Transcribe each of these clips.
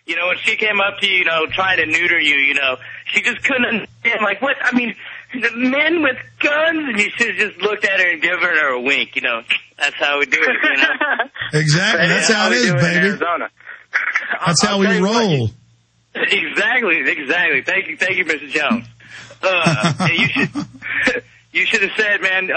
You know, when she came up to you, you know, trying to neuter you, you know, she just couldn't understand, like, what? I mean, the men with guns, and you should have just looked at her and given her a wink, you know. That's how we do it, you know. Exactly. That's how it is, baby. That's how we roll. Exactly. Thank you, Mr. Jones. You should have said, man,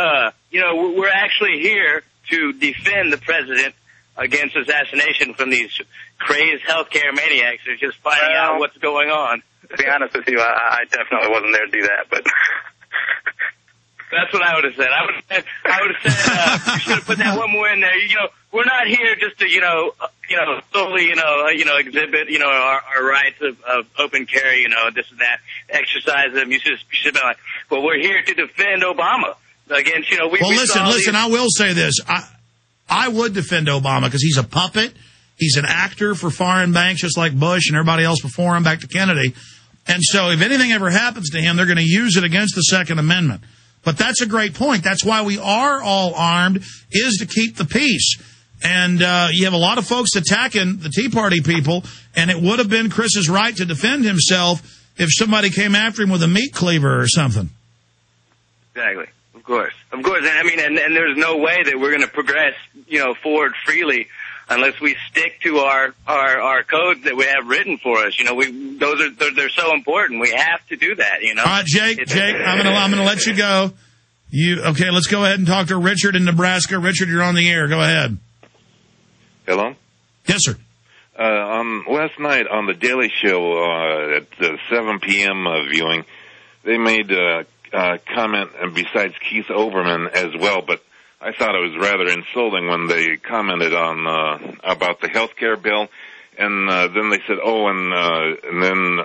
you know, we're actually here to defend the president against assassination from these crazed healthcare maniacs who are just finding out what's going on. To be honest with you, I definitely wasn't there to do that, but that's what I would have said. I would have said you should have put that one more in there. You know, we're not here just to solely exhibit our rights of open carry, this and that, exercise them. You should have been like, well, we're here to defend Obama against listen. I will say this. I would defend Obama because he's a puppet. He's an actor for foreign banks, just like Bush and everybody else before him, back to Kennedy. And so if anything ever happens to him, they're going to use it against the Second Amendment. But that's a great point. That's why we are all armed, is to keep the peace. And you have a lot of folks attacking the Tea Party people, and it would have been Chris's right to defend himself if somebody came after him with a meat cleaver or something. Exactly. Of course. And I mean, and there's no way that we're going to progress, forward freely unless we stick to our codes that we have written for us. They're so important. We have to do that, All right, Jake, I'm going to let you go. Okay, let's go ahead and talk to Richard in Nebraska. Richard, you're on the air. Go ahead. Hello? Yes, sir. Last night on the Daily Show at 7 p.m. Viewing, they made a comment, and besides Keith Olbermann as well, but I thought it was rather insulting when they commented on about the health care bill, and then they said, and then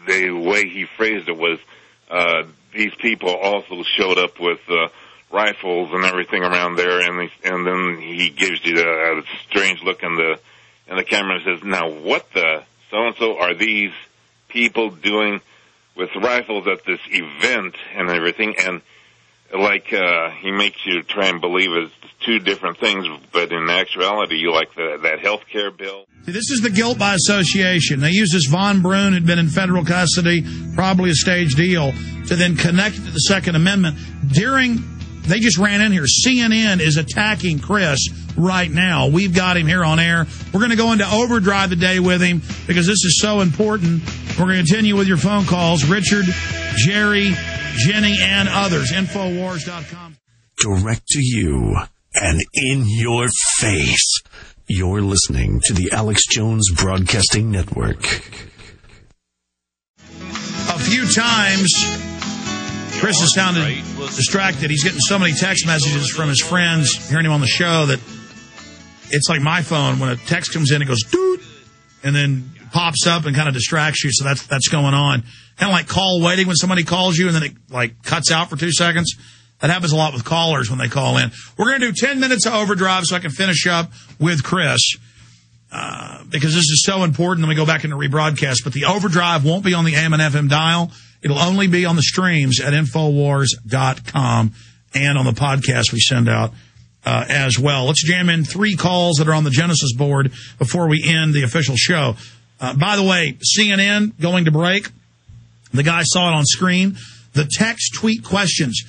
the way he phrased it was these people also showed up with rifles and everything around there, and then he gives you a strange look in the camera and says, now what the so-and-so are these people doing with rifles at this event and everything? And he makes you try and believe it's two different things, but in actuality, you like that health care bill. See, this is the guilt by association. They use this Von Brunn, had been in federal custody, probably a staged deal, to then connect it to the Second Amendment. They just ran in here. CNN is attacking Chris right now. We've got him here on air. We're going to go into overdrive today with him because this is so important. We're going to continue with your phone calls. Richard, Jerry, Jenny, and others. Infowars.com. Direct to you and in your face. You're listening to the Alex Jones Broadcasting Network. A few times, Chris has sounded distracted. He's getting so many text messages from his friends hearing him on the show that it's like my phone. When a text comes in, it goes, doot, and then pops up and kind of distracts you. So that's going on. Kind of like call waiting when somebody calls you and then it cuts out for 2 seconds. That happens a lot with callers when they call in. We're going to do 10 minutes of overdrive so I can finish up with Chris because this is so important. Then we go back into rebroadcast. But the overdrive won't be on the AM and FM dial. It'll only be on the streams at Infowars.com and on the podcast we send out as well. Let's jam in 3 calls that are on the Genesis board before we end the official show. By the way, CNN going to break. The guy saw it on screen. The text tweet questions.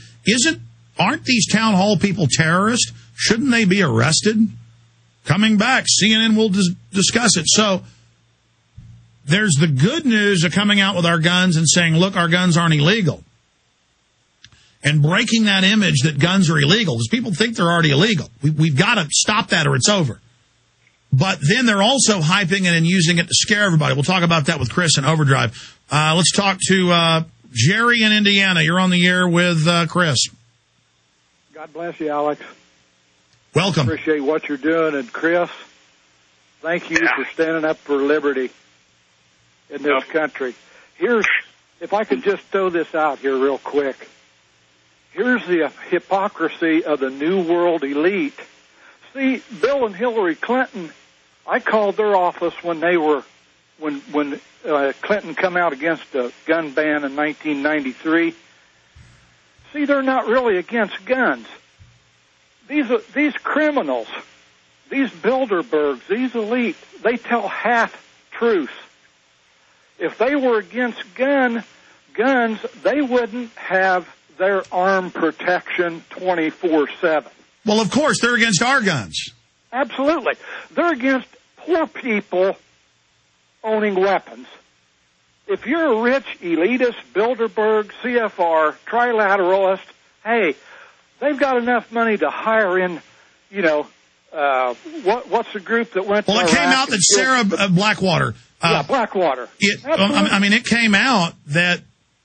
Aren't these town hall people terrorists? Shouldn't they be arrested? Coming back, CNN will discuss it. So there's the good news of coming out with our guns and saying, look, our guns aren't illegal. And breaking that image that guns are illegal, because people think they're already illegal. We've got to stop that or it's over. But then they're also hyping it and using it to scare everybody. We'll talk about that with Chris in Overdrive. Let's talk to Jerry in Indiana. You're on the air with Chris. God bless you, Alex. Welcome. Appreciate what you're doing. And Chris, thank you for standing up for liberty in this country. If I could just throw this out here real quick. Here's the hypocrisy of the New World elite. See, Bill and Hillary Clinton, I called their office when Clinton come out against a gun ban in 1993. See, they're not really against guns. These criminals, These Bilderbergs, these elite, they tell half-truths. If they were against guns, they wouldn't have their arm protection 24/7. Well, of course, they're against our guns. Absolutely. They're against poor people owning weapons. If you're a rich, elitist, Bilderberg, CFR, trilateralist, hey, they've got enough money to hire in, what's the group that went to Iraq? Well, it came out that Sarah Blackwater. Blackwater. It came out that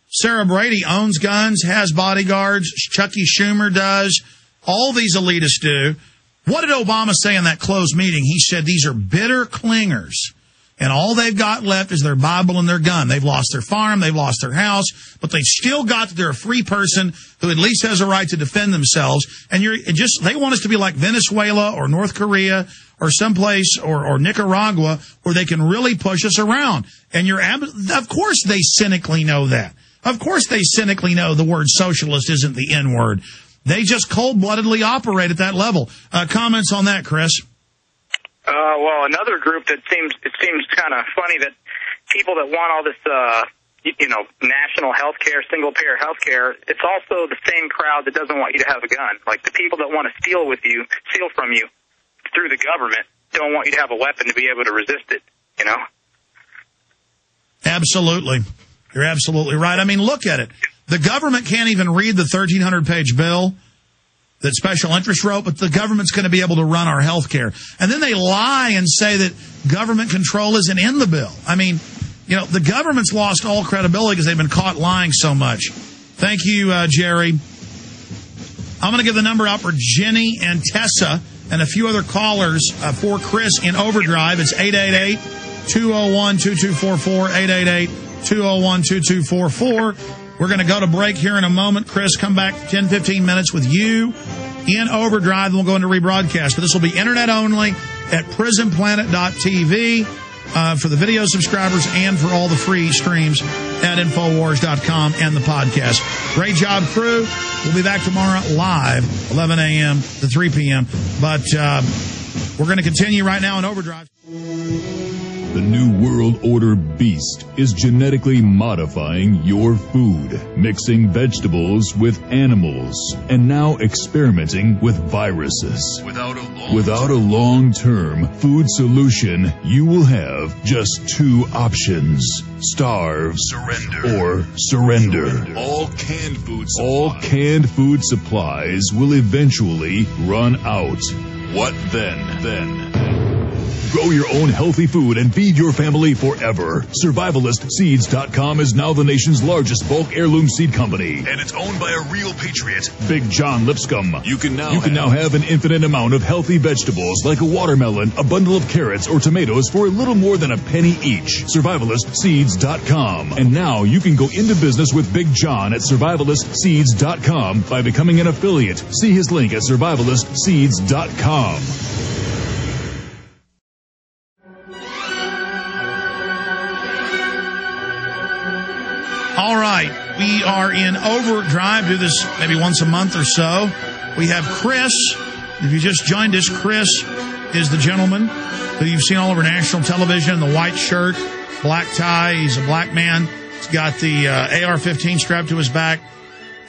Sarah Brady owns guns, has bodyguards, Chucky Schumer does, all these elitists do. What did Obama say in that closed meeting? He said these are bitter clingers, and all they've got left is their Bible and their gun. They've lost their farm, they've lost their house, but they've still got that they're a free person who at least has a right to defend themselves. And they want us to be like Venezuela or North Korea or someplace or Nicaragua where they can really push us around. And of course they cynically know that. Of course they cynically know the word socialist isn't the N word. They just cold-bloodedly operate at that level. Comments on that, Chris? Well, another group that seems kind of funny, that people that want all this, national health care, single-payer health care, it's also the same crowd that doesn't want you to have a gun. Like the people that want to steal from you through the government don't want you to have a weapon to be able to resist it, Absolutely. You're absolutely right. I mean, look at it. The government can't even read the 1,300-page bill that special interest wrote, but the government's going to be able to run our health care. And then they lie and say that government control isn't in the bill. I mean, the government's lost all credibility because they've been caught lying so much. Thank you, Jerry. I'm going to give the number out for Jenny and Tessa and a few other callers for Chris in Overdrive. It's 888-201-2244, 888-201-2244. We're going to go to break here in a moment. Chris, come back 10, 15 minutes with you in Overdrive, and we'll go into rebroadcast. But this will be internet only at prisonplanet.tv for the video subscribers and for all the free streams at Infowars.com and the podcast. Great job, crew. We'll be back tomorrow live, 11 a.m. to 3 p.m. But we're going to continue right now in Overdrive. The New World Order beast is genetically modifying your food, mixing vegetables with animals, and now experimenting with viruses. Without a long-term food solution, you will have just two options: starve, surrender. All canned food supplies will eventually run out. What then? Grow your own healthy food and feed your family forever. SurvivalistSeeds.com is now the nation's largest bulk heirloom seed company. And it's owned by a real patriot, Big John Lipscomb. You can now have an infinite amount of healthy vegetables like a watermelon, a bundle of carrots, or tomatoes for a little more than a penny each. SurvivalistSeeds.com. And now you can go into business with Big John at SurvivalistSeeds.com by becoming an affiliate. See his link at SurvivalistSeeds.com. All right, we are in Overdrive. Do this maybe once a month or so. We have Chris. If you just joined us, Chris is the gentleman who you've seen all over national television, the white shirt, black tie. He's a black man. He's got the AR-15 strapped to his back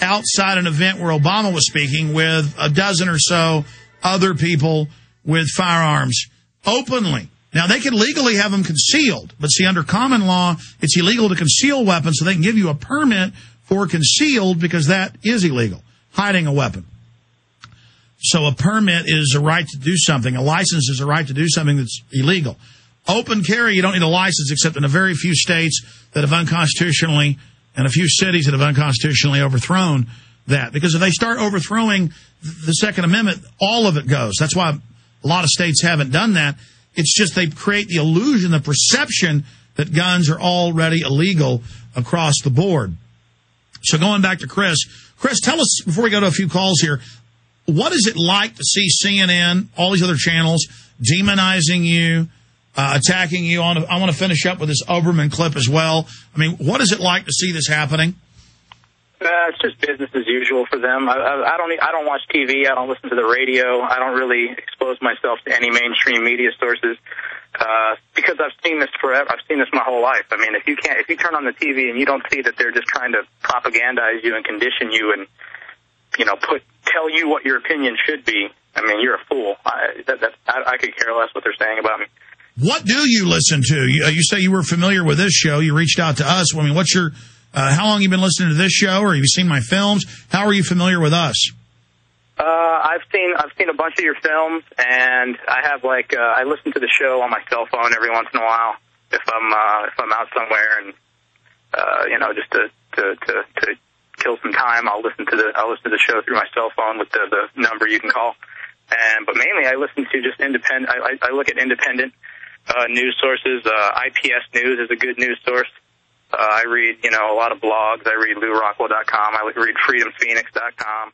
outside an event where Obama was speaking with a dozen or so other people with firearms openly. Now, they can legally have them concealed, but see, under common law, it's illegal to conceal weapons, so they can give you a permit for concealed because that is illegal, hiding a weapon. So a permit is a right to do something. A license is a right to do something that's illegal. Open carry, you don't need a license except in a very few states that have unconstitutionally, and a few cities that have unconstitutionally overthrown that. Because if they start overthrowing the Second Amendment, all of it goes. That's why a lot of states haven't done that. It's just they create the illusion, the perception that guns are already illegal across the board. So going back to Chris. Chris, tell us, before we go to a few calls here, what is it like to see CNN, all these other channels, demonizing you, attacking you? I want to finish up with this Oberman clip as well. I mean, what is it like to see this happening? It's just business as usual for them. I don't watch TV. I don't listen to the radio. I don't really expose myself to any mainstream media sources because I've seen this forever. I've seen this my whole life. I mean, if you turn on the TV and you don't see that they're just trying to propagandize you and condition you and tell you what your opinion should be, I mean, you're a fool. I could care less what they're saying about me. What do you listen to? You say you were familiar with this show. You reached out to us. I mean, what's your? How long have you been listening to this show, or have you seen my films? How are you familiar with us? I've seen a bunch of your films, and I have I listen to the show on my cell phone every once in a while if I'm out somewhere and just to kill some time. I'll listen to the show through my cell phone with the number you can call. But mainly I listen to just independent. I look at independent news sources. IPS News is a good news source. I read a lot of blogs. I read LouRockwell.com. I read FreedomPhoenix.com.